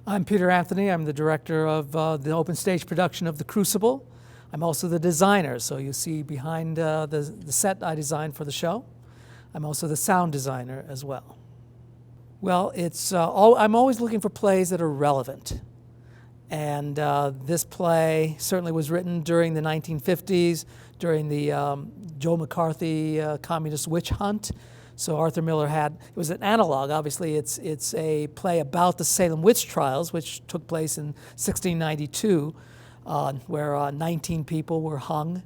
I'm Peter Anthony. I'm the director of the open stage production of The Crucible. I'm also the designer, so you see behind the set I designed for the show. I'm also the sound designer as well. Well, I'm always looking for plays that are relevant. And this play certainly was written during the 1950s, during the Joe McCarthy communist witch hunt. So Arthur Miller it was an analog, obviously. It's a play about the Salem witch trials, which took place in 1692, where 19 people were hung,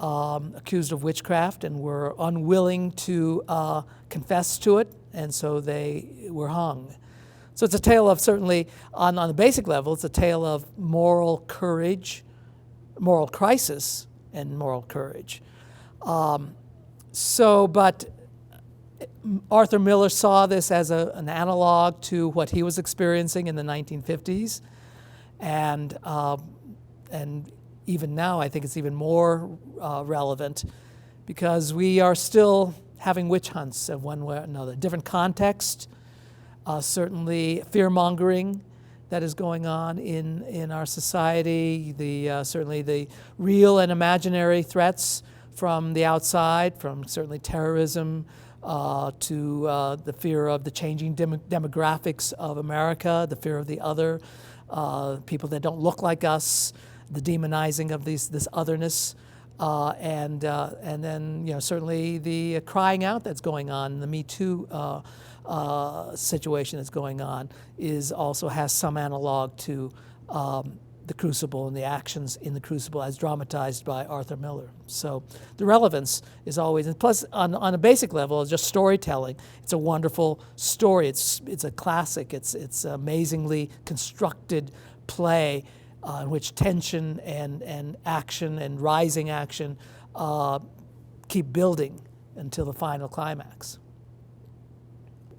accused of witchcraft, and were unwilling to confess to it, and so they were hung. So it's a tale of, certainly, on the basic level, it's a tale of moral courage, moral crisis, and moral courage. But Arthur Miller saw this as an analog to what he was experiencing in the 1950s, and even now I think it's even more relevant, because we are still having witch hunts of one way or another, different context. Certainly fear-mongering that is going on in our society, certainly the real and imaginary threats from the outside, from certainly terrorism to the fear of the changing demographics of America, the fear of the other, people that don't look like us, the demonizing of this otherness, and then certainly the crying out that's going on, the Me Too situation that's going on also has some analog to the Crucible and the actions in the Crucible as dramatized by Arthur Miller. So the relevance is always, and plus on a basic level, it's just storytelling. It's a wonderful story. It's a classic. It's amazingly constructed play in which tension and action and rising action keep building until the final climax.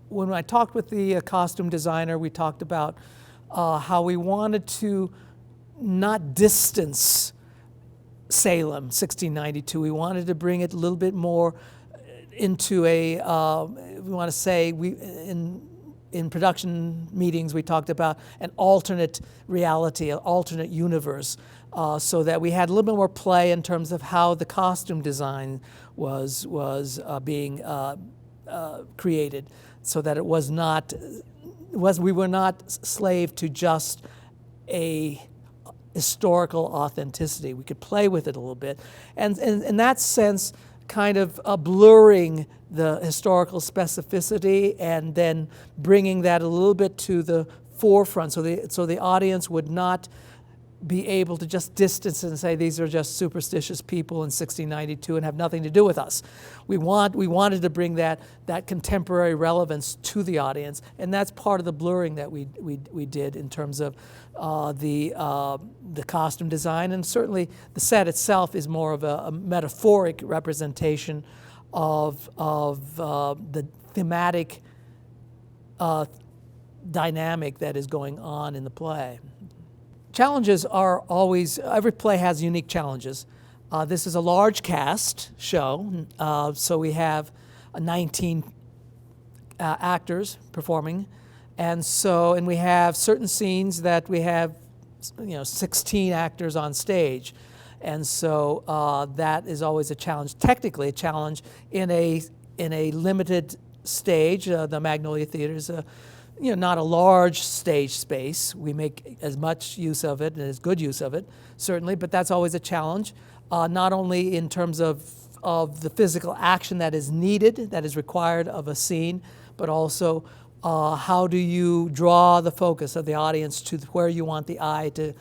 When I talked with the costume designer, we talked about how we wanted to not distance Salem, 1692. We wanted to bring it a little bit more into we want to say, in production meetings we talked about an alternate reality, an alternate universe, so that we had a little bit more play in terms of how the costume design was being created, so that we were not slave to just a historical authenticity. We could play with it a little bit, and in that sense, kind of blurring the historical specificity and then bringing that a little bit to the forefront, so the audience would not be able to just distance and say these are just superstitious people in 1692 and have nothing to do with us. We wanted to bring that contemporary relevance to the audience, and that's part of the blurring that we did in terms of the costume design, and certainly the set itself is more of a metaphoric representation of the thematic dynamic that is going on in the play. Challenges are always, every play has unique challenges. This is a large cast show, so we have 19 actors performing, and we have certain scenes that we have 16 actors on stage, and so that is always a challenge, technically a challenge in a limited stage. The Magnolia Theater is not a large stage space. We make as much use of it and as good use of it, certainly, but that's always a challenge, not only in terms of the physical action that is needed, that is required of a scene, but also how do you draw the focus of the audience to where you want the eye to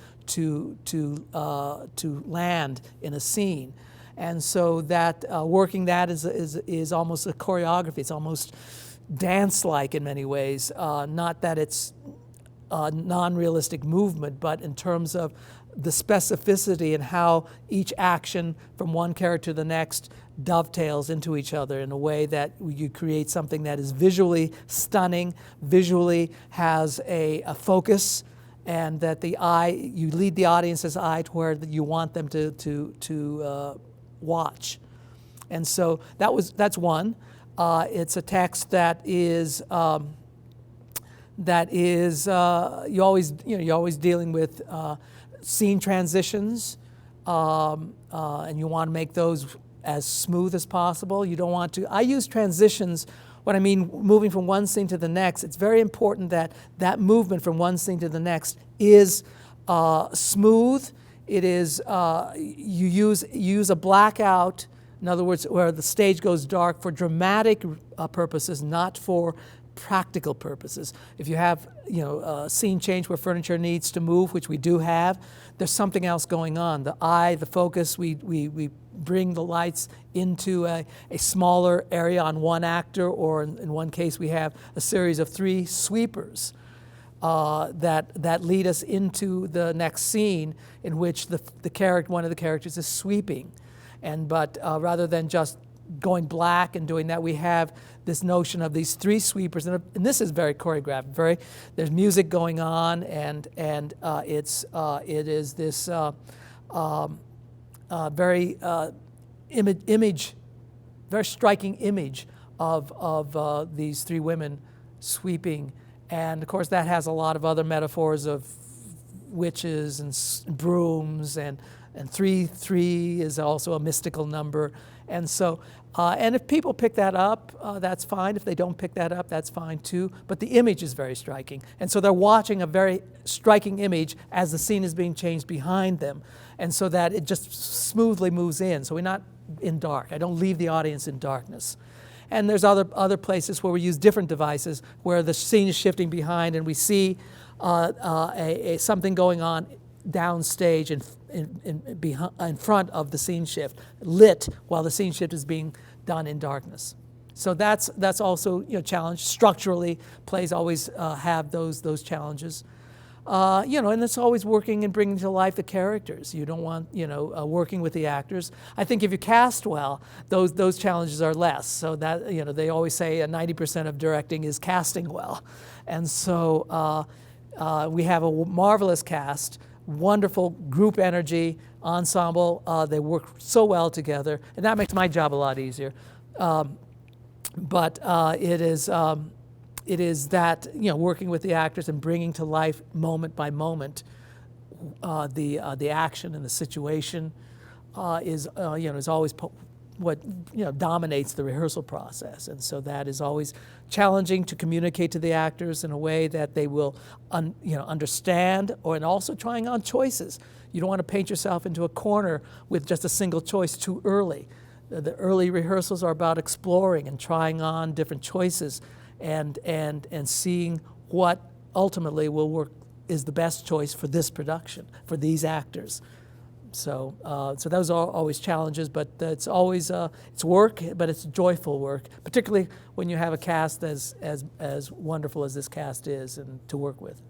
land in a scene. And so that working that is almost a choreography. It's almost dance-like in many ways, not that it's non-realistic movement, but in terms of the specificity and how each action from one character to the next dovetails into each other in a way that you create something that is visually stunning, visually has a focus, and that you lead the audience's eye to where you want them to watch. And so that's one. It's a text that is that is you're always dealing with scene transitions, and you want to make those as smooth as possible. You don't want to. I use transitions. What I mean, moving from one scene to the next. It's very important that that movement from one scene to the next is smooth. It is you use a blackout. In other words, where the stage goes dark for dramatic purposes, not for practical purposes. If you have a scene change where furniture needs to move, which we do have, there's something else going on. The eye, the focus, we bring the lights into a smaller area on one actor, or in one case we have a series of 3 sweepers that lead us into the next scene, in which one of the characters is sweeping. But rather than just going black and doing that, we have this notion of these 3 sweepers, and this is very choreographed. There's music going on, and it is this very very striking image of these 3 women sweeping, and of course that has a lot of other metaphors of witches and brooms, and 3 is also a mystical number. And so, and if people pick that up, that's fine. If they don't pick that up, that's fine too. But the image is very striking. And so they're watching a very striking image as the scene is being changed behind them. And so that it just smoothly moves in. So we're not in dark. I don't leave the audience in darkness. And there's other places where we use different devices, where the scene is shifting behind and we see something going on downstage in front of the scene shift, lit while the scene shift is being done in darkness. So that's also challenge. Structurally, plays always have those challenges. And it's always working and bringing to life the characters. You don't want working with the actors. I think if you cast well, those challenges are less. So that they always say 90% of directing is casting well, and so we have a marvelous cast. Wonderful group energy, ensemble. They work so well together, and that makes my job a lot easier. But it is that working with the actors and bringing to life moment by moment the action and the situation is always what dominates the rehearsal process, and so that is always challenging to communicate to the actors in a way that they will understand, and also trying on choices. You don't want to paint yourself into a corner with just a single choice too early. The early rehearsals are about exploring and trying on different choices and seeing what ultimately will work, is the best choice for this production, for these actors. So those are always challenges, but it's always it's work, but it's joyful work, particularly when you have a cast as wonderful as this cast is, and to work with.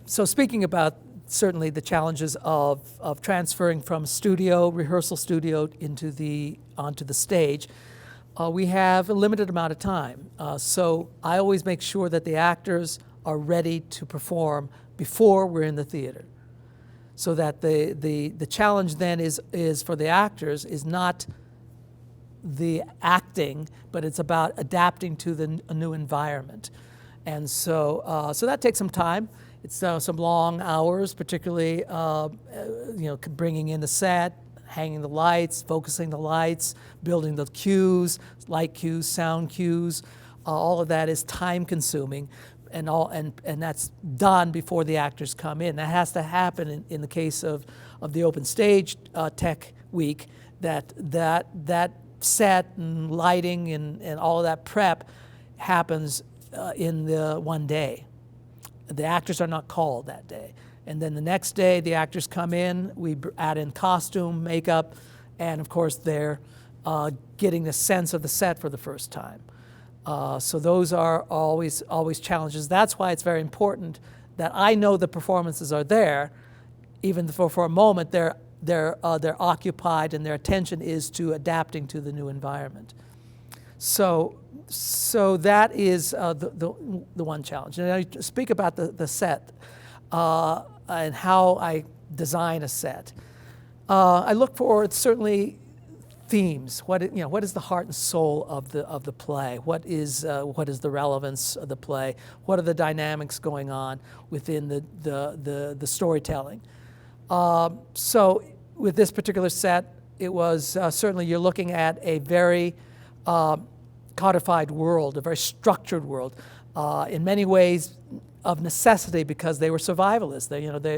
So speaking about certainly the challenges of transferring from rehearsal studio onto the stage, we have a limited amount of time. So I always make sure that the actors are ready to perform before we're in the theater. So that the challenge then is for the actors is not the acting, but it's about adapting to a new environment. And so that takes some time. It's some long hours, particularly bringing in the set, hanging the lights, focusing the lights, building the cues, light cues, sound cues. All of that is time consuming. And that's done before the actors come in. That has to happen in the case of the open stage tech week. That set and lighting and all of that prep happens in the one day. The actors are not called that day, and then the next day the actors come in. We add in costume, makeup, and of course they're getting the sense of the set for the first time. So those are always challenges. That's why it's very important that I know the performances are there, even for a moment they're occupied and their attention is to adapting to the new environment. So that is the one challenge. And I speak about the set and how I design a set. I look for certainly themes. What is the heart and soul of the play? What is the relevance of the play? What are the dynamics going on within the storytelling? So with this particular set, it was certainly you're looking at a very codified world, a very structured world, in many ways of necessity because they were survivalists.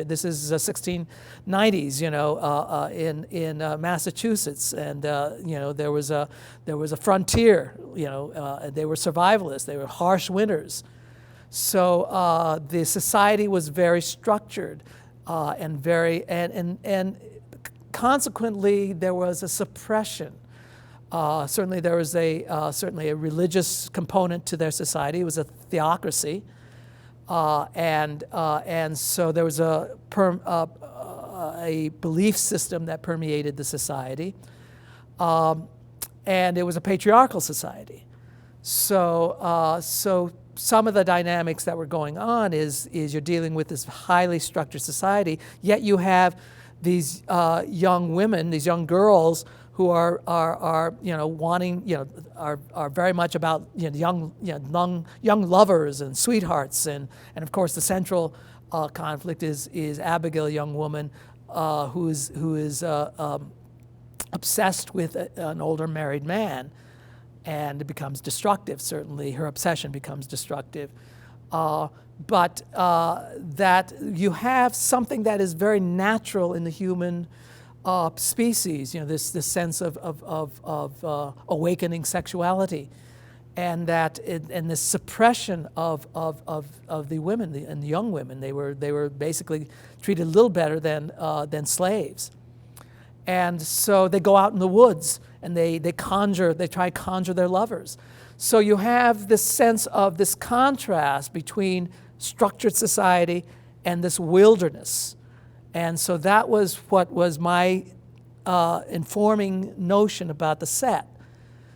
This is 1690s, in Massachusetts, and there was a frontier. They were survivalists. They were harsh winters. So the society was very structured, and consequently there was a suppression. Certainly there was certainly a religious component to their society. It was a theocracy. And so there was a belief system that permeated the society, and it was a patriarchal society. So some of the dynamics that were going on is you're dealing with this highly structured society, yet you have these young women, these young girls who are wanting, are very much about young lovers and sweethearts, and of course the central conflict is Abigail, a young woman who is obsessed with an older married man, and it becomes destructive. Certainly, her obsession becomes destructive. But that you have something that is very natural in the human species, this sense of awakening sexuality, and this suppression of the women and the young women. They were basically treated a little better than slaves, and so they go out in the woods and they try to conjure their lovers. So you have this sense of this contrast between structured society and this wilderness. And so that was what was my informing notion about the set.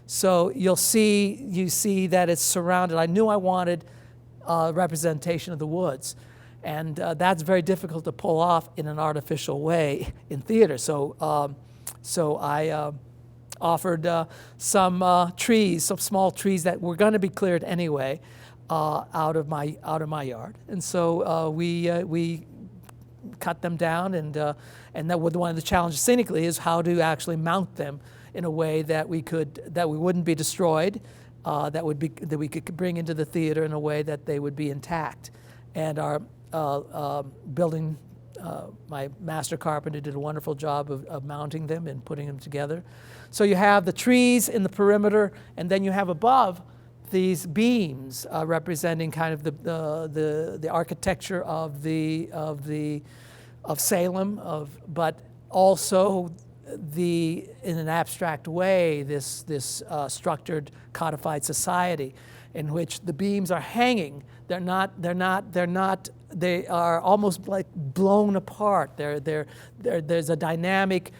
So you see that it's surrounded. I knew I wanted representation of the woods, and that's very difficult to pull off in an artificial way in theater. So I offered some trees, some small trees that were going to be cleared anyway, out of my yard, and so we cut them down, and that was one of the challenges scenically is how to actually mount them in a way that we wouldn't be destroyed, that we could bring into the theater in a way that they would be intact. And our building, my master carpenter did a wonderful job of mounting them and putting them together. So you have the trees in the perimeter, and then you have above these beams representing kind of the architecture of Salem, but also in an abstract way this structured codified society in which the beams are hanging. They are almost like blown apart. There's a dynamic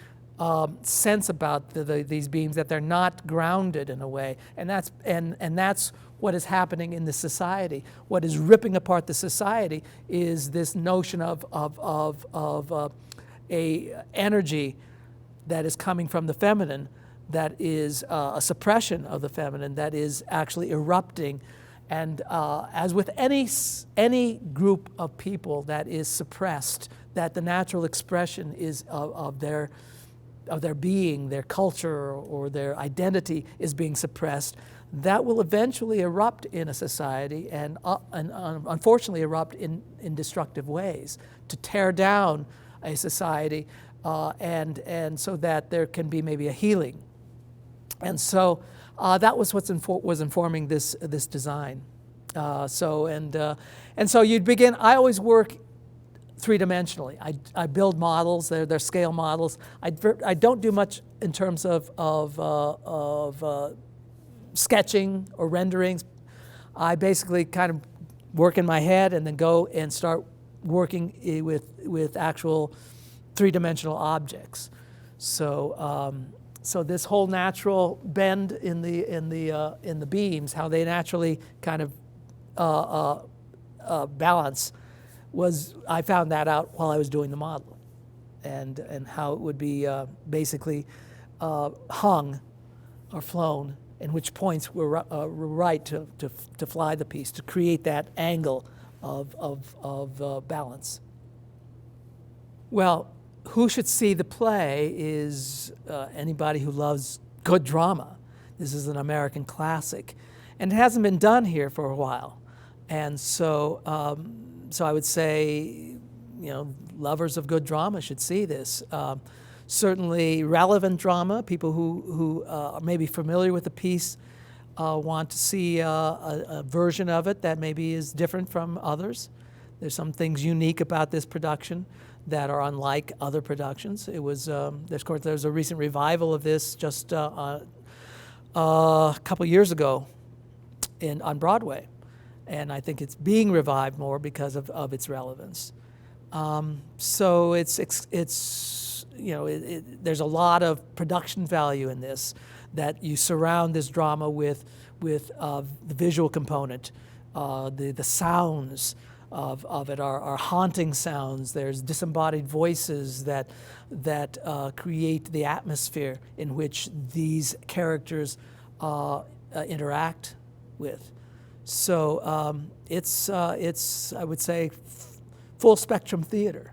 sense about these beams that they're not grounded in a way, and that's what is happening in the society. What is ripping apart the society is this notion of a energy that is coming from the feminine, that is a suppression of the feminine, that is actually erupting. And as with any group of people that is suppressed, that the natural expression is of their being, their culture, or their identity is being suppressed, that will eventually erupt in a society and unfortunately erupt in destructive ways to tear down a society, and so that there can be maybe a healing. And so that was what was informing this design. So you'd begin. I always work three-dimensionally. I build models. They're scale models. I don't do much in terms of sketching or renderings. I basically kind of work in my head and then go and start working with actual three-dimensional objects. So this whole natural bend in the beams, how they naturally kind of balance, I found that out while I was doing the model, and how it would be basically hung or flown, and which points were right to fly the piece, to create that angle of balance. Well, who should see the play is anybody who loves good drama. This is an American classic, and it hasn't been done here for a while. And so I would say, lovers of good drama should see this. Certainly relevant drama, people who are maybe familiar with the piece want to see a version of it that maybe is different from others. There's some things unique about this production that are unlike other productions. It was, there's a recent revival of this just a couple years ago on Broadway. And I think it's being revived more because of its relevance. So there's a lot of production value in this, that you surround this drama with the visual component, the sounds of it are haunting sounds. There's disembodied voices that create the atmosphere in which these characters interact with. So it's I would say full spectrum theater.